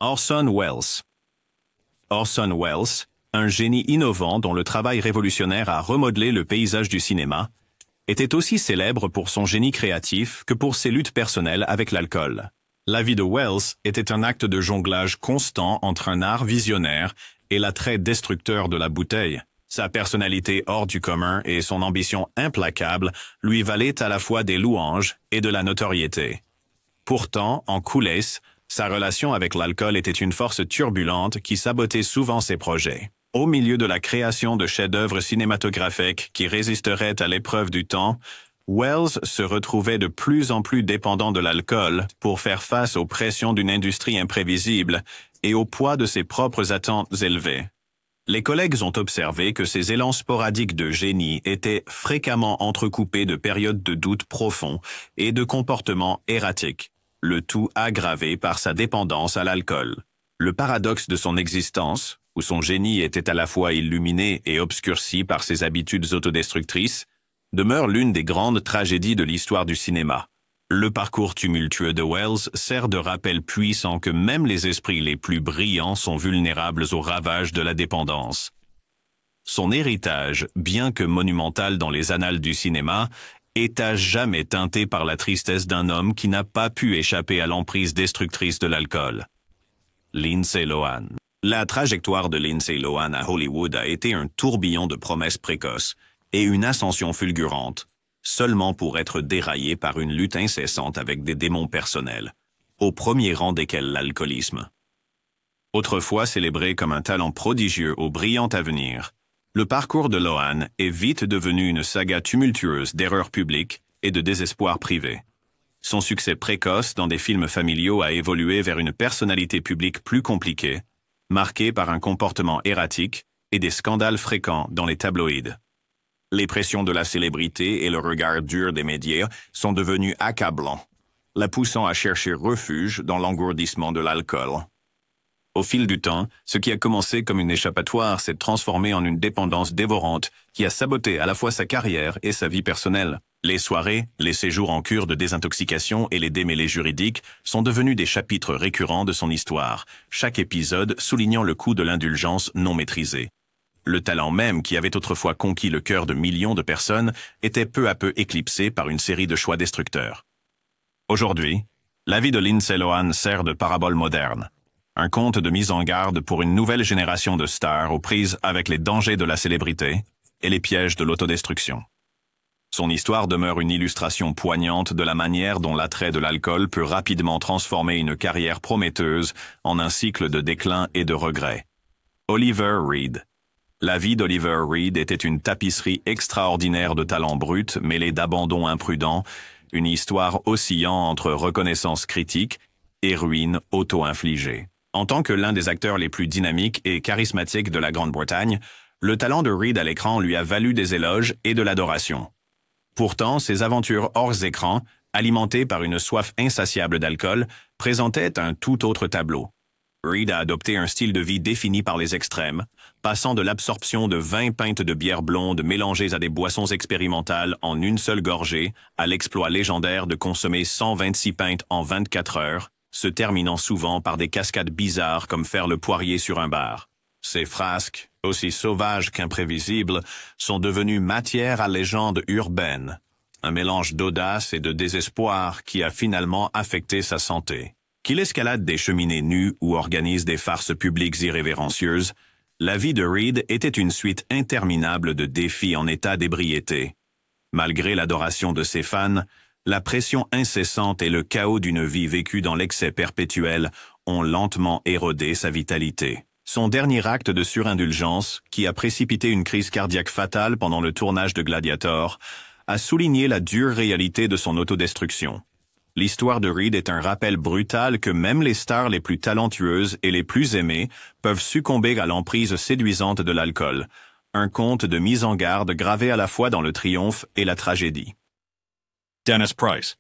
Orson Welles. Orson Welles, un génie innovant dont le travail révolutionnaire a remodelé le paysage du cinéma, était aussi célèbre pour son génie créatif que pour ses luttes personnelles avec l'alcool. La vie de Welles était un acte de jonglage constant entre un art visionnaire et l'attrait destructeur de la bouteille. Sa personnalité hors du commun et son ambition implacable lui valaient à la fois des louanges et de la notoriété. Pourtant, en coulisses, sa relation avec l'alcool était une force turbulente qui sabotait souvent ses projets. Au milieu de la création de chefs-d'œuvre cinématographiques qui résisteraient à l'épreuve du temps, Welles se retrouvait de plus en plus dépendant de l'alcool pour faire face aux pressions d'une industrie imprévisible et au poids de ses propres attentes élevées. Les collègues ont observé que ces élans sporadiques de génie étaient fréquemment entrecoupés de périodes de doute profond et de comportements erratiques, le tout aggravé par sa dépendance à l'alcool. Le paradoxe de son existence, où son génie était à la fois illuminé et obscurci par ses habitudes autodestructrices, demeure l'une des grandes tragédies de l'histoire du cinéma. Le parcours tumultueux de Welles sert de rappel puissant que même les esprits les plus brillants sont vulnérables aux ravages de la dépendance. Son héritage, bien que monumental dans les annales du cinéma, est à jamais teinté par la tristesse d'un homme qui n'a pas pu échapper à l'emprise destructrice de l'alcool. Lindsay Lohan. La trajectoire de Lindsay Lohan à Hollywood a été un tourbillon de promesses précoces et une ascension fulgurante, seulement pour être déraillée par une lutte incessante avec des démons personnels, au premier rang desquels l'alcoolisme. Autrefois célébré comme un talent prodigieux au brillant avenir, le parcours de Lohan est vite devenu une saga tumultueuse d'erreurs publiques et de désespoir privé. Son succès précoce dans des films familiaux a évolué vers une personnalité publique plus compliquée, marquée par un comportement erratique et des scandales fréquents dans les tabloïds. Les pressions de la célébrité et le regard dur des médias sont devenus accablants, la poussant à chercher refuge dans l'engourdissement de l'alcool. Au fil du temps, ce qui a commencé comme une échappatoire s'est transformé en une dépendance dévorante qui a saboté à la fois sa carrière et sa vie personnelle. Les soirées, les séjours en cure de désintoxication et les démêlés juridiques sont devenus des chapitres récurrents de son histoire, chaque épisode soulignant le coût de l'indulgence non maîtrisée. Le talent même qui avait autrefois conquis le cœur de millions de personnes était peu à peu éclipsé par une série de choix destructeurs. Aujourd'hui, la vie de Lindsay Lohan sert de parabole moderne. Un conte de mise en garde pour une nouvelle génération de stars aux prises avec les dangers de la célébrité et les pièges de l'autodestruction. Son histoire demeure une illustration poignante de la manière dont l'attrait de l'alcool peut rapidement transformer une carrière prometteuse en un cycle de déclin et de regret. Oliver Reed. La vie d'Oliver Reed était une tapisserie extraordinaire de talents bruts mêlés d'abandon imprudent, une histoire oscillant entre reconnaissance critique et ruine auto-infligée. En tant que l'un des acteurs les plus dynamiques et charismatiques de la Grande-Bretagne, le talent de Reed à l'écran lui a valu des éloges et de l'adoration. Pourtant, ses aventures hors écran, alimentées par une soif insatiable d'alcool, présentaient un tout autre tableau. Reed a adopté un style de vie défini par les extrêmes, passant de l'absorption de 20 pintes de bière blonde mélangées à des boissons expérimentales en une seule gorgée, à l'exploit légendaire de consommer 126 pintes en 24 heures, se terminant souvent par des cascades bizarres comme faire le poirier sur un bar. Ces frasques, aussi sauvages qu'imprévisibles, sont devenues matière à légende urbaine, un mélange d'audace et de désespoir qui a finalement affecté sa santé. Qu'il escalade des cheminées nues ou organise des farces publiques irrévérencieuses, la vie de Reed était une suite interminable de défis en état d'ébriété. Malgré l'adoration de ses fans, la pression incessante et le chaos d'une vie vécue dans l'excès perpétuel ont lentement érodé sa vitalité. Son dernier acte de surindulgence, qui a précipité une crise cardiaque fatale pendant le tournage de Gladiator, a souligné la dure réalité de son autodestruction. L'histoire de Reed est un rappel brutal que même les stars les plus talentueuses et les plus aimées peuvent succomber à l'emprise séduisante de l'alcool, un conte de mise en garde gravé à la fois dans le triomphe et la tragédie. Dennis Price.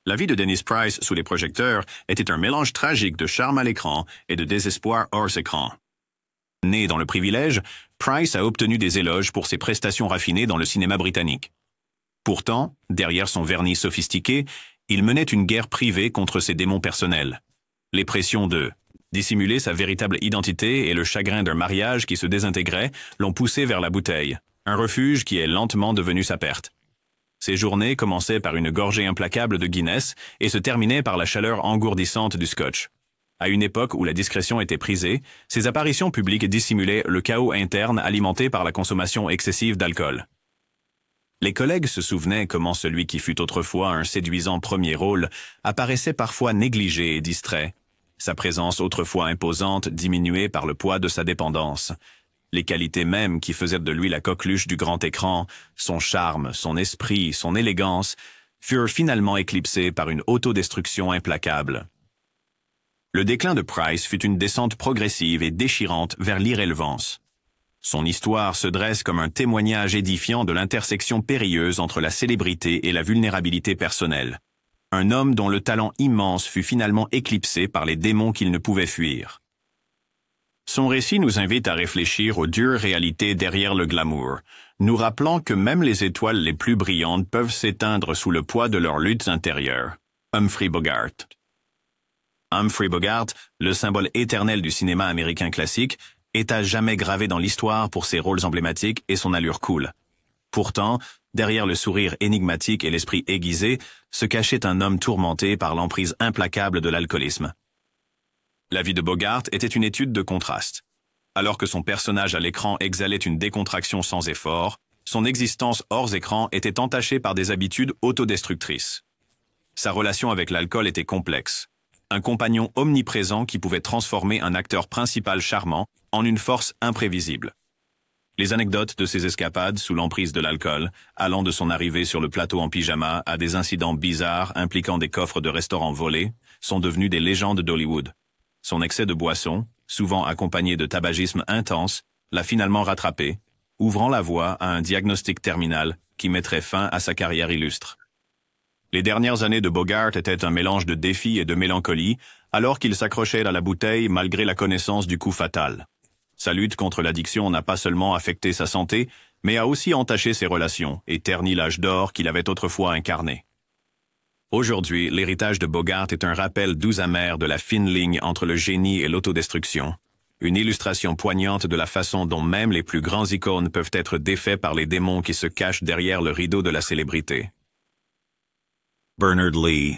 La vie de Dennis Price sous les projecteurs était un mélange tragique de charme à l'écran et de désespoir hors écran. Né dans le privilège, Price a obtenu des éloges pour ses prestations raffinées dans le cinéma britannique. Pourtant, derrière son vernis sophistiqué, il menait une guerre privée contre ses démons personnels. Les pressions de Dissimuler sa véritable identité et le chagrin d'un mariage qui se désintégrait l'ont poussé vers la bouteille, un refuge qui est lentement devenu sa perte. Ses journées commençaient par une gorgée implacable de Guinness et se terminaient par la chaleur engourdissante du scotch. À une époque où la discrétion était prisée, ses apparitions publiques dissimulaient le chaos interne alimenté par la consommation excessive d'alcool. Les collègues se souvenaient comment celui qui fut autrefois un séduisant premier rôle apparaissait parfois négligé et distrait, sa présence autrefois imposante diminuée par le poids de sa dépendance. Les qualités mêmes qui faisaient de lui la coqueluche du grand écran, son charme, son esprit, son élégance, furent finalement éclipsées par une autodestruction implacable. Le déclin de Price fut une descente progressive et déchirante vers l'irrélevance. Son histoire se dresse comme un témoignage édifiant de l'intersection périlleuse entre la célébrité et la vulnérabilité personnelle. Un homme dont le talent immense fut finalement éclipsé par les démons qu'il ne pouvait fuir. Son récit nous invite à réfléchir aux dures réalités derrière le glamour, nous rappelant que même les étoiles les plus brillantes peuvent s'éteindre sous le poids de leurs luttes intérieures. Humphrey Bogart. Humphrey Bogart, le symbole éternel du cinéma américain classique, est à jamais gravé dans l'histoire pour ses rôles emblématiques et son allure cool. Pourtant, derrière le sourire énigmatique et l'esprit aiguisé, se cachait un homme tourmenté par l'emprise implacable de l'alcoolisme. La vie de Bogart était une étude de contraste. Alors que son personnage à l'écran exhalait une décontraction sans effort, son existence hors écran était entachée par des habitudes autodestructrices. Sa relation avec l'alcool était complexe. Un compagnon omniprésent qui pouvait transformer un acteur principal charmant en une force imprévisible. Les anecdotes de ses escapades sous l'emprise de l'alcool, allant de son arrivée sur le plateau en pyjama à des incidents bizarres impliquant des coffres de restaurants volés, sont devenues des légendes d'Hollywood. Son excès de boisson, souvent accompagné de tabagisme intense, l'a finalement rattrapé, ouvrant la voie à un diagnostic terminal qui mettrait fin à sa carrière illustre. Les dernières années de Bogart étaient un mélange de défis et de mélancolie, alors qu'il s'accrochait à la bouteille malgré la connaissance du coup fatal. Sa lutte contre l'addiction n'a pas seulement affecté sa santé, mais a aussi entaché ses relations et terni l'âge d'or qu'il avait autrefois incarné. Aujourd'hui, l'héritage de Bogart est un rappel doux amer de la fine ligne entre le génie et l'autodestruction. Une illustration poignante de la façon dont même les plus grands icônes peuvent être défaits par les démons qui se cachent derrière le rideau de la célébrité. Bernard Lee.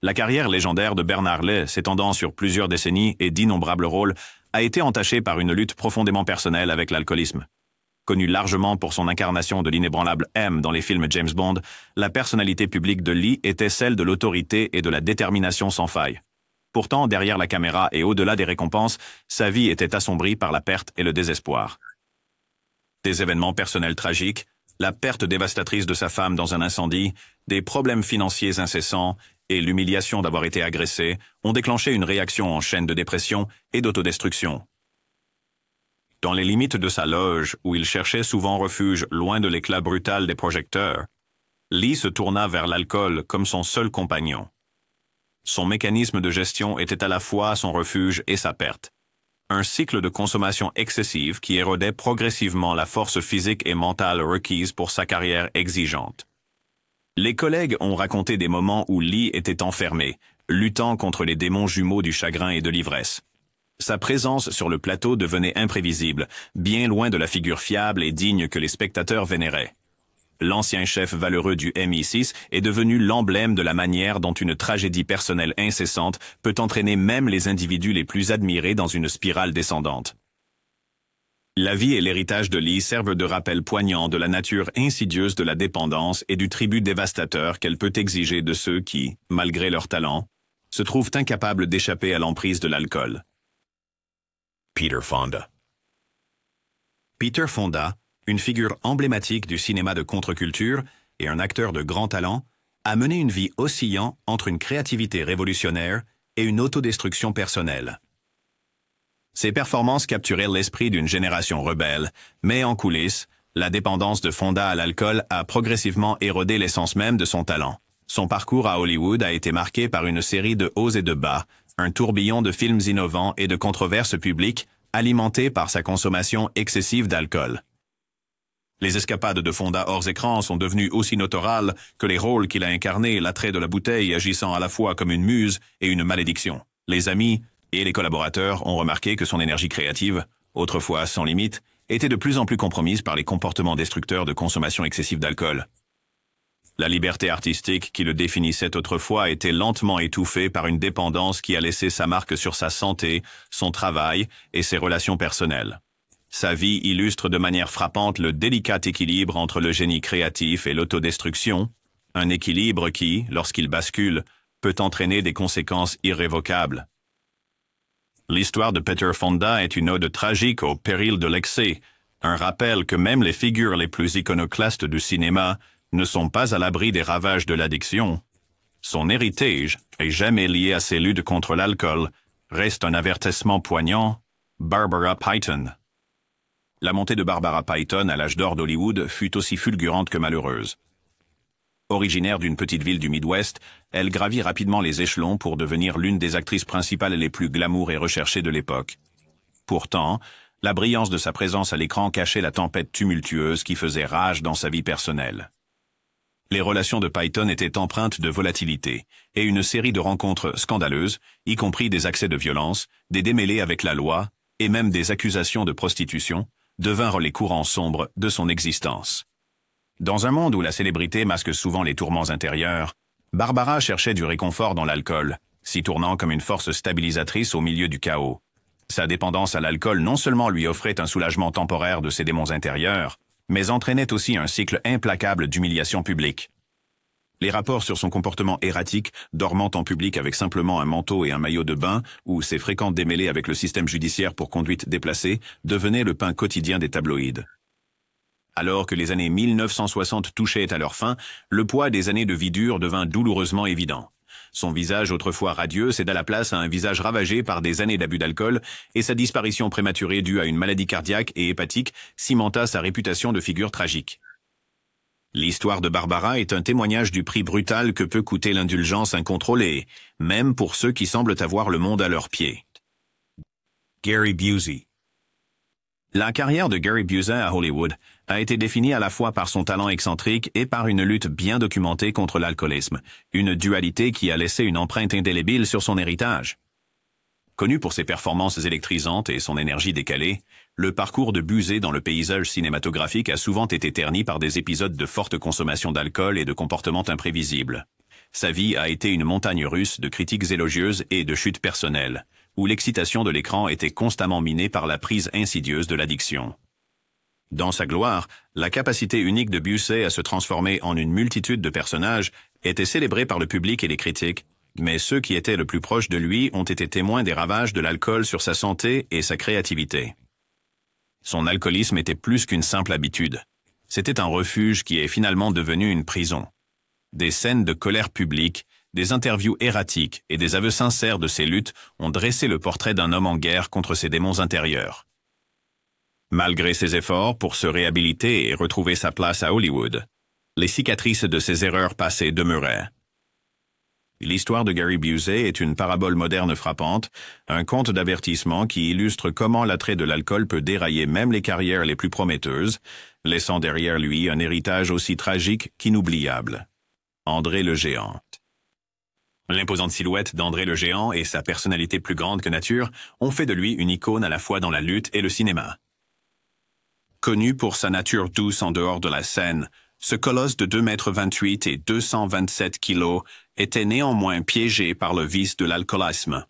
La carrière légendaire de Bernard Lee, s'étendant sur plusieurs décennies et d'innombrables rôles, a été entachée par une lutte profondément personnelle avec l'alcoolisme. Connu largement pour son incarnation de l'inébranlable M dans les films James Bond, la personnalité publique de Lee était celle de l'autorité et de la détermination sans faille. Pourtant, derrière la caméra et au-delà des récompenses, sa vie était assombrie par la perte et le désespoir. Des événements personnels tragiques, la perte dévastatrice de sa femme dans un incendie, des problèmes financiers incessants et l'humiliation d'avoir été agressé ont déclenché une réaction en chaîne de dépression et d'autodestruction. Dans les limites de sa loge, où il cherchait souvent refuge loin de l'éclat brutal des projecteurs, Lee se tourna vers l'alcool comme son seul compagnon. Son mécanisme de gestion était à la fois son refuge et sa perte. Un cycle de consommation excessive qui érodait progressivement la force physique et mentale requise pour sa carrière exigeante. Les collègues ont raconté des moments où Lee était enfermé, luttant contre les démons jumeaux du chagrin et de l'ivresse. Sa présence sur le plateau devenait imprévisible, bien loin de la figure fiable et digne que les spectateurs vénéraient. L'ancien chef valeureux du MI6 est devenu l'emblème de la manière dont une tragédie personnelle incessante peut entraîner même les individus les plus admirés dans une spirale descendante. La vie et l'héritage de Lee servent de rappel poignant de la nature insidieuse de la dépendance et du tribut dévastateur qu'elle peut exiger de ceux qui, malgré leur talent, se trouvent incapables d'échapper à l'emprise de l'alcool. Peter Fonda. Peter Fonda, une figure emblématique du cinéma de contre-culture et un acteur de grand talent, a mené une vie oscillant entre une créativité révolutionnaire et une autodestruction personnelle. Ses performances capturaient l'esprit d'une génération rebelle, mais en coulisses, la dépendance de Fonda à l'alcool a progressivement érodé l'essence même de son talent. Son parcours à Hollywood a été marqué par une série de hauts et de bas, un tourbillon de films innovants et de controverses publiques alimenté par sa consommation excessive d'alcool. Les escapades de Fonda hors écran sont devenues aussi notoriales que les rôles qu'il a incarnés, l'attrait de la bouteille agissant à la fois comme une muse et une malédiction. Les amis, Et les collaborateurs ont remarqué que son énergie créative, autrefois sans limite, était de plus en plus compromise par les comportements destructeurs de consommation excessive d'alcool. La liberté artistique qui le définissait autrefois était lentement étouffée par une dépendance qui a laissé sa marque sur sa santé, son travail et ses relations personnelles. Sa vie illustre de manière frappante le délicat équilibre entre le génie créatif et l'autodestruction, un équilibre qui, lorsqu'il bascule, peut entraîner des conséquences irrévocables. L'histoire de Peter Fonda est une ode tragique au péril de l'excès, un rappel que même les figures les plus iconoclastes du cinéma ne sont pas à l'abri des ravages de l'addiction. Son héritage, et jamais lié à ses luttes contre l'alcool, reste un avertissement poignant. Barbara Payton. La montée de Barbara Payton à l'âge d'or d'Hollywood fut aussi fulgurante que malheureuse. Originaire d'une petite ville du Midwest, elle gravit rapidement les échelons pour devenir l'une des actrices principales les plus glamour et recherchées de l'époque. Pourtant, la brillance de sa présence à l'écran cachait la tempête tumultueuse qui faisait rage dans sa vie personnelle. Les relations de Payton étaient empreintes de volatilité, et une série de rencontres scandaleuses, y compris des accès de violence, des démêlés avec la loi, et même des accusations de prostitution, devinrent les courants sombres de son existence. Dans un monde où la célébrité masque souvent les tourments intérieurs, Barbara cherchait du réconfort dans l'alcool, s'y tournant comme une force stabilisatrice au milieu du chaos. Sa dépendance à l'alcool non seulement lui offrait un soulagement temporaire de ses démons intérieurs, mais entraînait aussi un cycle implacable d'humiliation publique. Les rapports sur son comportement erratique, dormant en public avec simplement un manteau et un maillot de bain, ou ses fréquentes démêlés avec le système judiciaire pour conduite déplacée, devenaient le pain quotidien des tabloïds. Alors que les années 1960 touchaient à leur fin, le poids des années de vie dure devint douloureusement évident. Son visage autrefois radieux céda la place à un visage ravagé par des années d'abus d'alcool, et sa disparition prématurée due à une maladie cardiaque et hépatique cimenta sa réputation de figure tragique. L'histoire de Barbara est un témoignage du prix brutal que peut coûter l'indulgence incontrôlée, même pour ceux qui semblent avoir le monde à leurs pieds. Gary Busey. La carrière de Gary Busey à Hollywood a été définie à la fois par son talent excentrique et par une lutte bien documentée contre l'alcoolisme, une dualité qui a laissé une empreinte indélébile sur son héritage. Connu pour ses performances électrisantes et son énergie décalée, le parcours de Busey dans le paysage cinématographique a souvent été terni par des épisodes de forte consommation d'alcool et de comportements imprévisibles. Sa vie a été une montagne russe de critiques élogieuses et de chutes personnelles, où l'excitation de l'écran était constamment minée par la prise insidieuse de l'addiction. Dans sa gloire, la capacité unique de Busey à se transformer en une multitude de personnages était célébrée par le public et les critiques, mais ceux qui étaient le plus proches de lui ont été témoins des ravages de l'alcool sur sa santé et sa créativité. Son alcoolisme était plus qu'une simple habitude. C'était un refuge qui est finalement devenu une prison. Des scènes de colère publique, des interviews erratiques et des aveux sincères de ses luttes ont dressé le portrait d'un homme en guerre contre ses démons intérieurs. Malgré ses efforts pour se réhabiliter et retrouver sa place à Hollywood, les cicatrices de ses erreurs passées demeuraient. L'histoire de Gary Busey est une parabole moderne frappante, un conte d'avertissement qui illustre comment l'attrait de l'alcool peut dérailler même les carrières les plus prometteuses, laissant derrière lui un héritage aussi tragique qu'inoubliable. André le Géant. L'imposante silhouette d'André le Géant et sa personnalité plus grande que nature ont fait de lui une icône à la fois dans la lutte et le cinéma. Connu pour sa nature douce en dehors de la scène, ce colosse de 2,28 m et 227 kg était néanmoins piégé par le vice de l'alcoolisme.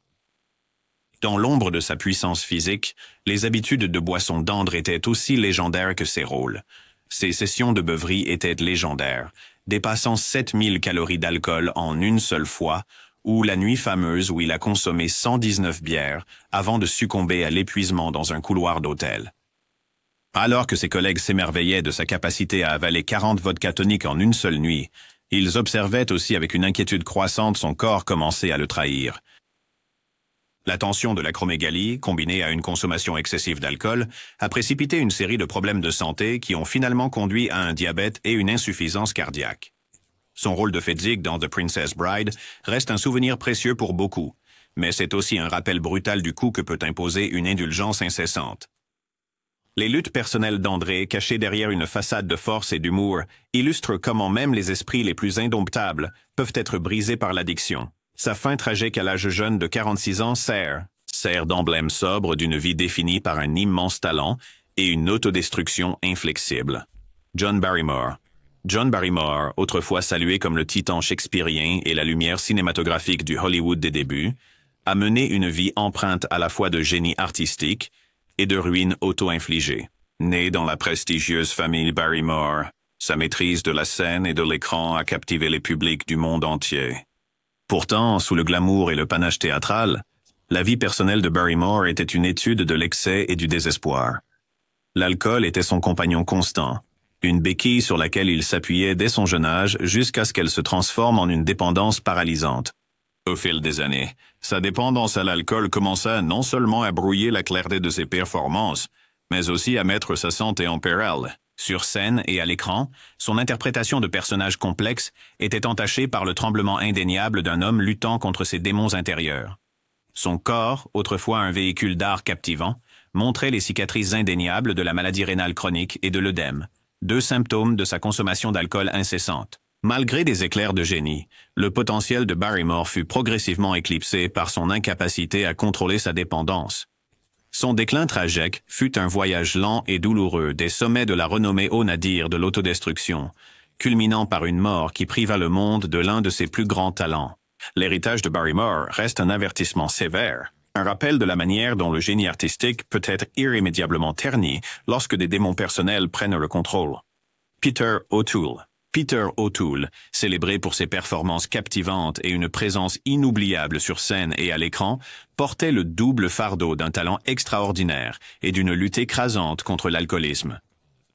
Dans l'ombre de sa puissance physique, les habitudes de boisson d'André étaient aussi légendaires que ses rôles. Ses sessions de beuverie étaient légendaires, dépassant 7000 calories d'alcool en une seule fois, ou la nuit fameuse où il a consommé 119 bières avant de succomber à l'épuisement dans un couloir d'hôtel. Alors que ses collègues s'émerveillaient de sa capacité à avaler 40 vodka toniques en une seule nuit, ils observaient aussi avec une inquiétude croissante son corps commencer à le trahir. La tension de l'acromégalie, combinée à une consommation excessive d'alcool, a précipité une série de problèmes de santé qui ont finalement conduit à un diabète et une insuffisance cardiaque. Son rôle de Fedzik dans The Princess Bride reste un souvenir précieux pour beaucoup, mais c'est aussi un rappel brutal du coût que peut imposer une indulgence incessante. Les luttes personnelles d'André, cachées derrière une façade de force et d'humour, illustrent comment même les esprits les plus indomptables peuvent être brisés par l'addiction. Sa fin tragique à l'âge jeune de 46 ans sert sert d'emblème sobre d'une vie définie par un immense talent et une autodestruction inflexible. John Barrymore. John Barrymore, autrefois salué comme le titan shakespearien et la lumière cinématographique du Hollywood des débuts, a mené une vie empreinte à la fois de génie artistique et de ruine auto-infligée. Né dans la prestigieuse famille Barrymore, sa maîtrise de la scène et de l'écran a captivé les publics du monde entier. Pourtant, sous le glamour et le panache théâtral, la vie personnelle de Barrymore était une étude de l'excès et du désespoir. L'alcool était son compagnon constant, une béquille sur laquelle il s'appuyait dès son jeune âge jusqu'à ce qu'elle se transforme en une dépendance paralysante. Au fil des années, sa dépendance à l'alcool commença non seulement à brouiller la clarté de ses performances, mais aussi à mettre sa santé en péril. Sur scène et à l'écran, son interprétation de personnages complexes était entachée par le tremblement indéniable d'un homme luttant contre ses démons intérieurs. Son corps, autrefois un véhicule d'art captivant, montrait les cicatrices indéniables de la maladie rénale chronique et de l'œdème, deux symptômes de sa consommation d'alcool incessante. Malgré des éclairs de génie, le potentiel de Barrymore fut progressivement éclipsé par son incapacité à contrôler sa dépendance. Son déclin tragique fut un voyage lent et douloureux des sommets de la renommée au nadir de l'autodestruction, culminant par une mort qui priva le monde de l'un de ses plus grands talents. L'héritage de Barrymore reste un avertissement sévère, un rappel de la manière dont le génie artistique peut être irrémédiablement terni lorsque des démons personnels prennent le contrôle. Peter O'Toole. Peter O'Toole, célébré pour ses performances captivantes et une présence inoubliable sur scène et à l'écran, portait le double fardeau d'un talent extraordinaire et d'une lutte écrasante contre l'alcoolisme.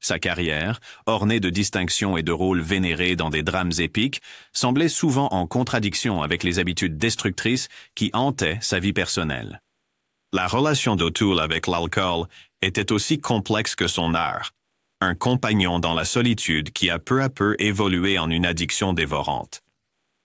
Sa carrière, ornée de distinctions et de rôles vénérés dans des drames épiques, semblait souvent en contradiction avec les habitudes destructrices qui hantaient sa vie personnelle. La relation d'O'Toole avec l'alcool était aussi complexe que son art. Un compagnon dans la solitude qui a peu à peu évolué en une addiction dévorante.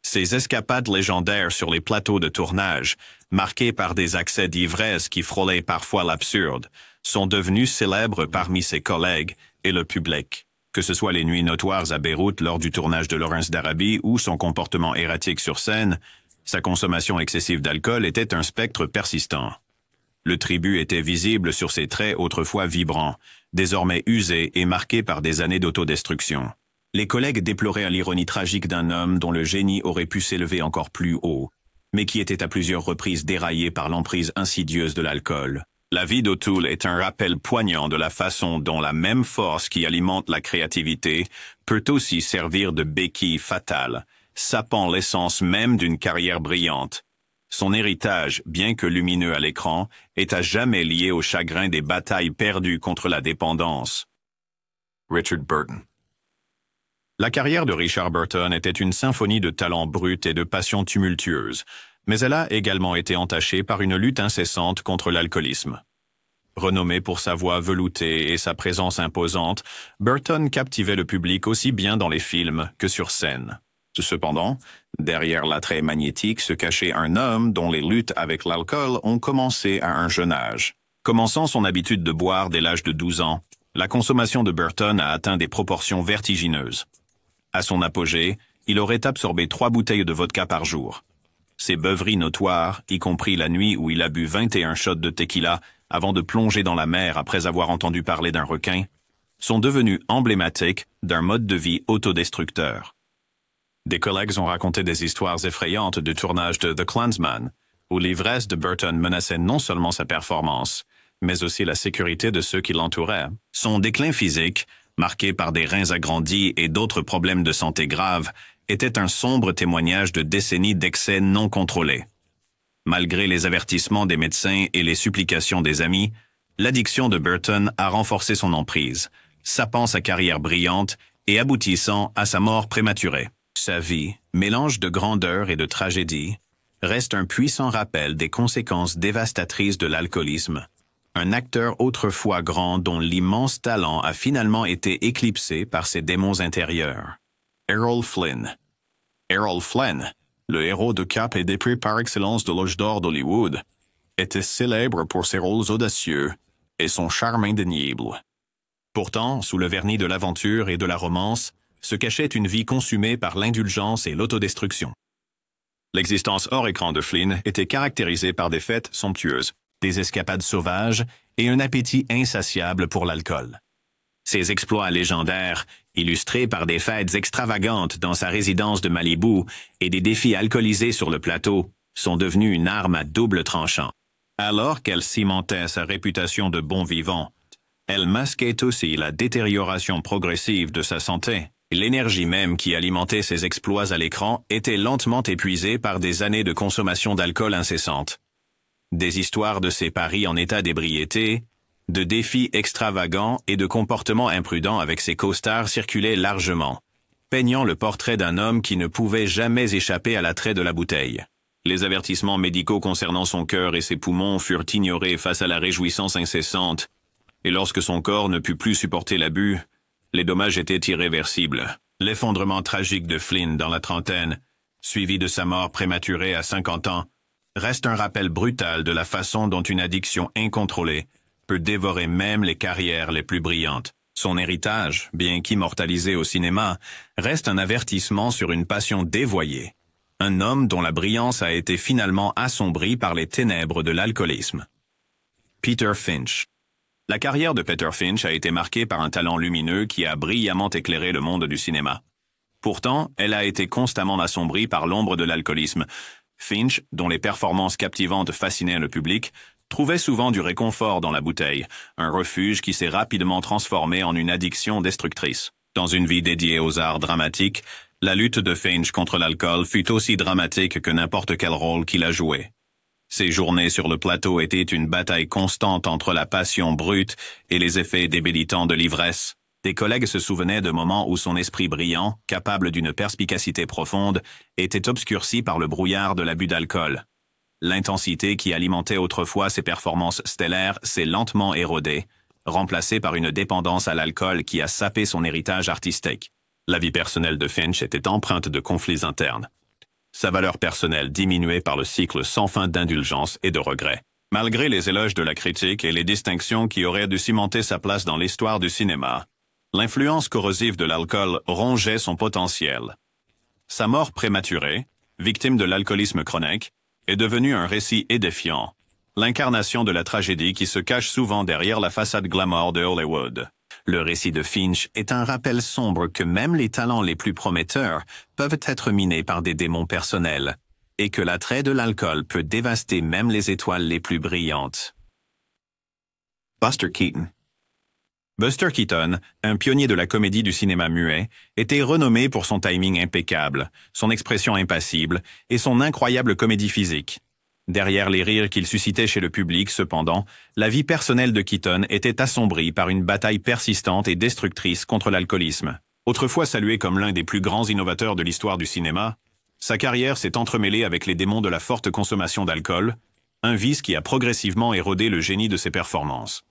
Ses escapades légendaires sur les plateaux de tournage, marquées par des accès d'ivresse qui frôlaient parfois l'absurde, sont devenues célèbres parmi ses collègues et le public. Que ce soit les nuits notoires à Beyrouth lors du tournage de Lawrence d'Arabie ou son comportement erratique sur scène, sa consommation excessive d'alcool était un spectre persistant. Le tribut était visible sur ses traits autrefois vibrants, désormais usés et marqués par des années d'autodestruction. Les collègues déploraient l'ironie tragique d'un homme dont le génie aurait pu s'élever encore plus haut, mais qui était à plusieurs reprises déraillé par l'emprise insidieuse de l'alcool. La vie d'O'Toole est un rappel poignant de la façon dont la même force qui alimente la créativité peut aussi servir de béquille fatale, sapant l'essence même d'une carrière brillante. Son héritage, bien que lumineux à l'écran, est à jamais lié au chagrin des batailles perdues contre la dépendance. Richard Burton. La carrière de Richard Burton était une symphonie de talents bruts et de passions tumultueuses, mais elle a également été entachée par une lutte incessante contre l'alcoolisme. Renommé pour sa voix veloutée et sa présence imposante, Burton captivait le public aussi bien dans les films que sur scène. Cependant, derrière l'attrait magnétique se cachait un homme dont les luttes avec l'alcool ont commencé à un jeune âge. Commençant son habitude de boire dès l'âge de 12 ans, la consommation de Burton a atteint des proportions vertigineuses. À son apogée, il aurait absorbé 3 bouteilles de vodka par jour. Ses beuveries notoires, y compris la nuit où il a bu 21 shots de tequila avant de plonger dans la mer après avoir entendu parler d'un requin, sont devenues emblématiques d'un mode de vie autodestructeur. Des collègues ont raconté des histoires effrayantes du tournage de The Klansman, où l'ivresse de Burton menaçait non seulement sa performance, mais aussi la sécurité de ceux qui l'entouraient. Son déclin physique, marqué par des reins agrandis et d'autres problèmes de santé graves, était un sombre témoignage de décennies d'excès non contrôlés. Malgré les avertissements des médecins et les supplications des amis, l'addiction de Burton a renforcé son emprise, sapant sa carrière brillante et aboutissant à sa mort prématurée. Sa vie, mélange de grandeur et de tragédie, reste un puissant rappel des conséquences dévastatrices de l'alcoolisme. Un acteur autrefois grand dont l'immense talent a finalement été éclipsé par ses démons intérieurs. Errol Flynn. Errol Flynn, le héros de Cap et d'épée par excellence de l'âge d'or d'Hollywood, était célèbre pour ses rôles audacieux et son charme indéniable. Pourtant, sous le vernis de l'aventure et de la romance, se cachait une vie consumée par l'indulgence et l'autodestruction. L'existence hors écran de Flynn était caractérisée par des fêtes somptueuses. des escapades sauvages et un appétit insatiable pour l'alcool. Ses exploits légendaires, illustrés par des fêtes extravagantes dans sa résidence de Malibu et des défis alcoolisés sur le plateau, sont devenus une arme à double tranchant. Alors qu'elle cimentait sa réputation de bon vivant, elle masquait aussi la détérioration progressive de sa santé. L'énergie même qui alimentait ses exploits à l'écran était lentement épuisée par des années de consommation d'alcool incessante. Des histoires de ses paris en état d'ébriété, de défis extravagants et de comportements imprudents avec ses costards circulaient largement, peignant le portrait d'un homme qui ne pouvait jamais échapper à l'attrait de la bouteille. Les avertissements médicaux concernant son cœur et ses poumons furent ignorés face à la réjouissance incessante, et lorsque son corps ne put plus supporter l'abus, les dommages étaient irréversibles. L'effondrement tragique de Flynn dans la trentaine, suivi de sa mort prématurée à 50 ans, reste un rappel brutal de la façon dont une addiction incontrôlée peut dévorer même les carrières les plus brillantes. Son héritage, bien qu'immortalisé au cinéma, reste un avertissement sur une passion dévoyée. Un homme dont la brillance a été finalement assombrie par les ténèbres de l'alcoolisme. Peter Finch. La carrière de Peter Finch a été marquée par un talent lumineux qui a brillamment éclairé le monde du cinéma. Pourtant, elle a été constamment assombrie par l'ombre de l'alcoolisme. Finch, dont les performances captivantes fascinaient le public, trouvait souvent du réconfort dans la bouteille, un refuge qui s'est rapidement transformé en une addiction destructrice. Dans une vie dédiée aux arts dramatiques, la lutte de Finch contre l'alcool fut aussi dramatique que n'importe quel rôle qu'il a joué. Ses journées sur le plateau étaient une bataille constante entre la passion brute et les effets débilitants de l'ivresse. Des collègues se souvenaient de moments où son esprit brillant, capable d'une perspicacité profonde, était obscurci par le brouillard de l'abus d'alcool. L'intensité qui alimentait autrefois ses performances stellaires s'est lentement érodée, remplacée par une dépendance à l'alcool qui a sapé son héritage artistique. La vie personnelle de Finch était empreinte de conflits internes. Sa valeur personnelle diminuée par le cycle sans fin d'indulgence et de regrets. Malgré les éloges de la critique et les distinctions qui auraient dû cimenter sa place dans l'histoire du cinéma, l'influence corrosive de l'alcool rongeait son potentiel. Sa mort prématurée, victime de l'alcoolisme chronique, est devenue un récit édifiant, l'incarnation de la tragédie qui se cache souvent derrière la façade glamour de Hollywood. Le récit de Finch est un rappel sombre que même les talents les plus prometteurs peuvent être minés par des démons personnels, et que l'attrait de l'alcool peut dévaster même les étoiles les plus brillantes. Buster Keaton. Buster Keaton, un pionnier de la comédie du cinéma muet, était renommé pour son timing impeccable, son expression impassible et son incroyable comédie physique. Derrière les rires qu'il suscitait chez le public, cependant, la vie personnelle de Keaton était assombrie par une bataille persistante et destructrice contre l'alcoolisme. Autrefois salué comme l'un des plus grands innovateurs de l'histoire du cinéma, sa carrière s'est entremêlée avec les démons de la forte consommation d'alcool, un vice qui a progressivement érodé le génie de ses performances.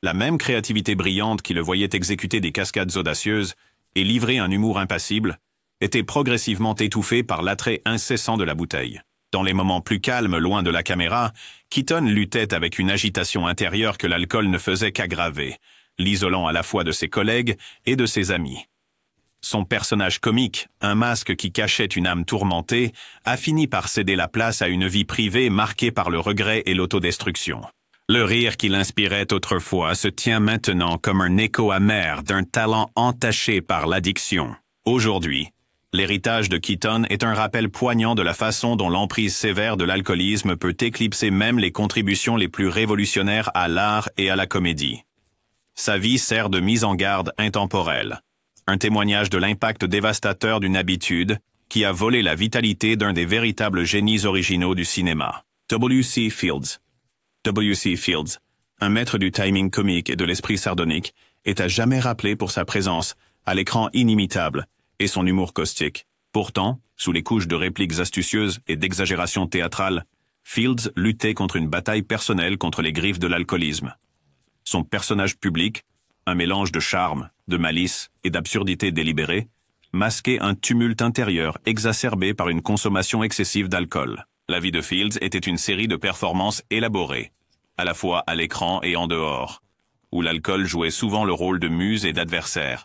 La même créativité brillante qui le voyait exécuter des cascades audacieuses et livrer un humour impassible était progressivement étouffée par l'attrait incessant de la bouteille. Dans les moments plus calmes, loin de la caméra, Keaton luttait avec une agitation intérieure que l'alcool ne faisait qu'aggraver, l'isolant à la fois de ses collègues et de ses amis. Son personnage comique, un masque qui cachait une âme tourmentée, a fini par céder la place à une vie privée marquée par le regret et l'autodestruction. Le rire qu'il inspirait autrefois se tient maintenant comme un écho amer d'un talent entaché par l'addiction. Aujourd'hui, l'héritage de Keaton est un rappel poignant de la façon dont l'emprise sévère de l'alcoolisme peut éclipser même les contributions les plus révolutionnaires à l'art et à la comédie. Sa vie sert de mise en garde intemporelle, un témoignage de l'impact dévastateur d'une habitude qui a volé la vitalité d'un des véritables génies originaux du cinéma. W.C. Fields. W.C. Fields, un maître du timing comique et de l'esprit sardonique, est à jamais rappelé pour sa présence, à l'écran inimitable, et son humour caustique. Pourtant, sous les couches de répliques astucieuses et d'exagérations théâtrales, Fields luttait contre une bataille personnelle contre les griffes de l'alcoolisme. Son personnage public, un mélange de charme, de malice et d'absurdité délibérée, masquait un tumulte intérieur exacerbé par une consommation excessive d'alcool. La vie de Fields était une série de performances élaborées, à la fois à l'écran et en dehors, où l'alcool jouait souvent le rôle de muse et d'adversaire.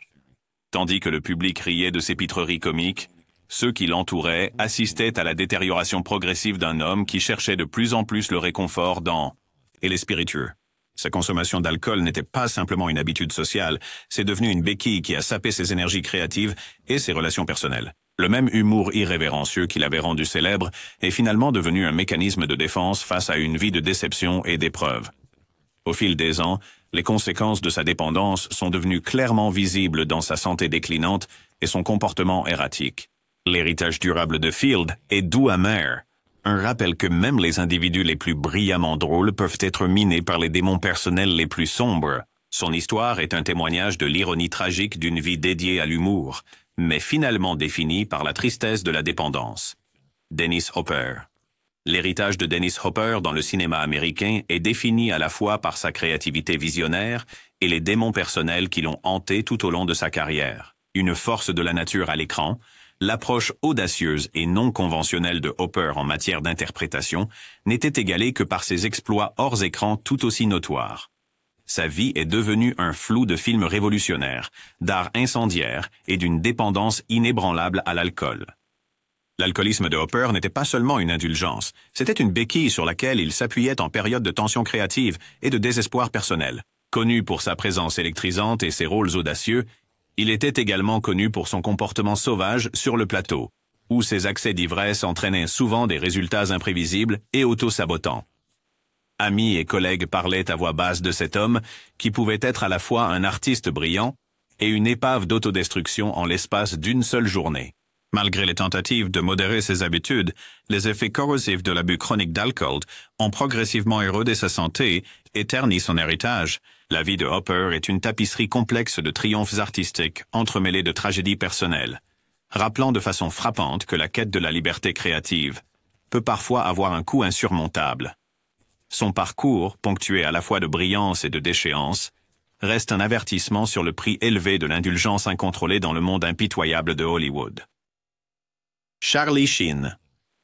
Tandis que le public riait de ses pitreries comiques, ceux qui l'entouraient assistaient à la détérioration progressive d'un homme qui cherchait de plus en plus le réconfort dans et les spiritueux. Sa consommation d'alcool n'était pas simplement une habitude sociale, c'est devenu une béquille qui a sapé ses énergies créatives et ses relations personnelles. Le même humour irrévérencieux qui l'avait rendu célèbre est finalement devenu un mécanisme de défense face à une vie de déception et d'épreuves. Au fil des ans, les conséquences de sa dépendance sont devenues clairement visibles dans sa santé déclinante et son comportement erratique. L'héritage durable de Field est doux amer, un rappel que même les individus les plus brillamment drôles peuvent être minés par les démons personnels les plus sombres. Son histoire est un témoignage de l'ironie tragique d'une vie dédiée à l'humour, mais finalement définie par la tristesse de la dépendance. Dennis Hopper. L'héritage de Dennis Hopper dans le cinéma américain est défini à la fois par sa créativité visionnaire et les démons personnels qui l'ont hanté tout au long de sa carrière. Une force de la nature à l'écran, l'approche audacieuse et non conventionnelle de Hopper en matière d'interprétation n'était égalée que par ses exploits hors écran tout aussi notoires. Sa vie est devenue un flou de films révolutionnaires, d'art incendiaire et d'une dépendance inébranlable à l'alcool. L'alcoolisme de Hopper n'était pas seulement une indulgence, c'était une béquille sur laquelle il s'appuyait en période de tension créative et de désespoir personnel. Connu pour sa présence électrisante et ses rôles audacieux, il était également connu pour son comportement sauvage sur le plateau, où ses accès d'ivresse entraînaient souvent des résultats imprévisibles et auto-sabotants. Amis et collègues parlaient à voix basse de cet homme qui pouvait être à la fois un artiste brillant et une épave d'autodestruction en l'espace d'une seule journée. Malgré les tentatives de modérer ses habitudes, les effets corrosifs de l'abus chronique d'alcool ont progressivement érodé sa santé et terni son héritage. La vie de Hopper est une tapisserie complexe de triomphes artistiques entremêlés de tragédies personnelles, rappelant de façon frappante que la quête de la liberté créative peut parfois avoir un coût insurmontable. Son parcours, ponctué à la fois de brillance et de déchéance, reste un avertissement sur le prix élevé de l'indulgence incontrôlée dans le monde impitoyable de Hollywood. Charlie Sheen.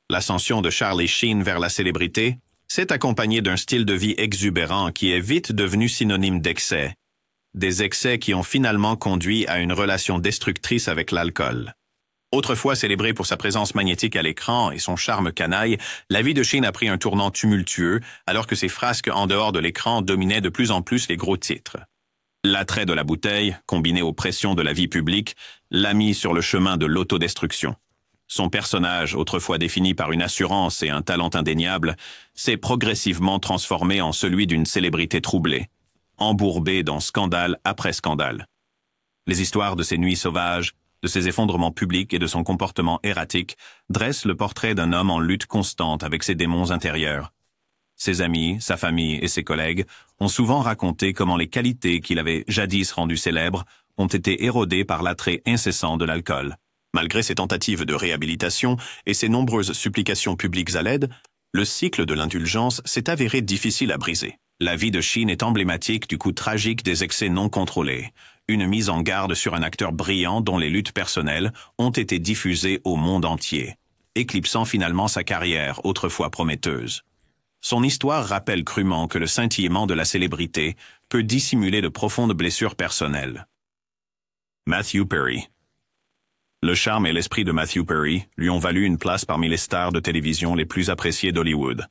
L'ascension de Charlie Sheen vers la célébrité s'est accompagnée d'un style de vie exubérant qui est vite devenu synonyme d'excès. Des excès qui ont finalement conduit à une relation destructrice avec l'alcool. Autrefois célébré pour sa présence magnétique à l'écran et son charme canaille, la vie de Sheen a pris un tournant tumultueux alors que ses frasques en dehors de l'écran dominaient de plus en plus les gros titres. L'attrait de la bouteille, combiné aux pressions de la vie publique, l'a mis sur le chemin de l'autodestruction. Son personnage, autrefois défini par une assurance et un talent indéniable, s'est progressivement transformé en celui d'une célébrité troublée, embourbée dans scandale après scandale. Les histoires de ses nuits sauvages, de ses effondrements publics et de son comportement erratique dressent le portrait d'un homme en lutte constante avec ses démons intérieurs. Ses amis, sa famille et ses collègues ont souvent raconté comment les qualités qu'il avait jadis rendues célèbres ont été érodées par l'attrait incessant de l'alcool. Malgré ses tentatives de réhabilitation et ses nombreuses supplications publiques à l'aide, le cycle de l'indulgence s'est avéré difficile à briser. La vie de Sheen est emblématique du coût tragique des excès non contrôlés, une mise en garde sur un acteur brillant dont les luttes personnelles ont été diffusées au monde entier, éclipsant finalement sa carrière autrefois prometteuse. Son histoire rappelle crûment que le scintillement de la célébrité peut dissimuler de profondes blessures personnelles. Matthew Perry. Le charme et l'esprit de Matthew Perry lui ont valu une place parmi les stars de télévision les plus appréciées d'Hollywood.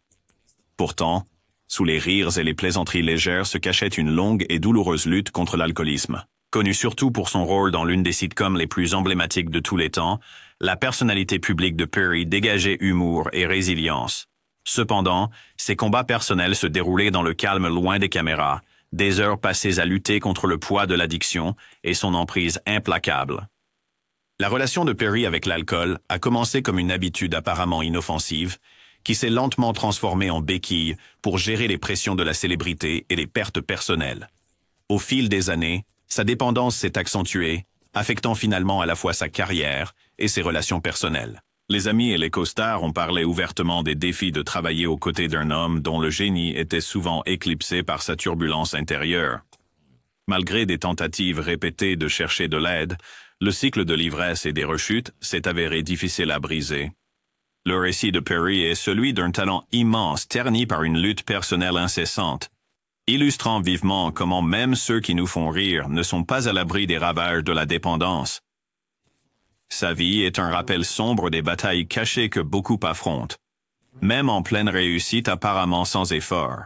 Pourtant, sous les rires et les plaisanteries légères se cachait une longue et douloureuse lutte contre l'alcoolisme. Connu surtout pour son rôle dans l'une des sitcoms les plus emblématiques de tous les temps, la personnalité publique de Perry dégageait humour et résilience. Cependant, ses combats personnels se déroulaient dans le calme loin des caméras, des heures passées à lutter contre le poids de l'addiction et son emprise implacable. La relation de Perry avec l'alcool a commencé comme une habitude apparemment inoffensive, qui s'est lentement transformée en béquille pour gérer les pressions de la célébrité et les pertes personnelles. Au fil des années, sa dépendance s'est accentuée, affectant finalement à la fois sa carrière et ses relations personnelles. Les amis et les co-stars ont parlé ouvertement des défis de travailler aux côtés d'un homme dont le génie était souvent éclipsé par sa turbulence intérieure. Malgré des tentatives répétées de chercher de l'aide, le cycle de l'ivresse et des rechutes s'est avéré difficile à briser. Le récit de Perry est celui d'un talent immense terni par une lutte personnelle incessante, illustrant vivement comment même ceux qui nous font rire ne sont pas à l'abri des ravages de la dépendance. Sa vie est un rappel sombre des batailles cachées que beaucoup affrontent, même en pleine réussite apparemment sans effort.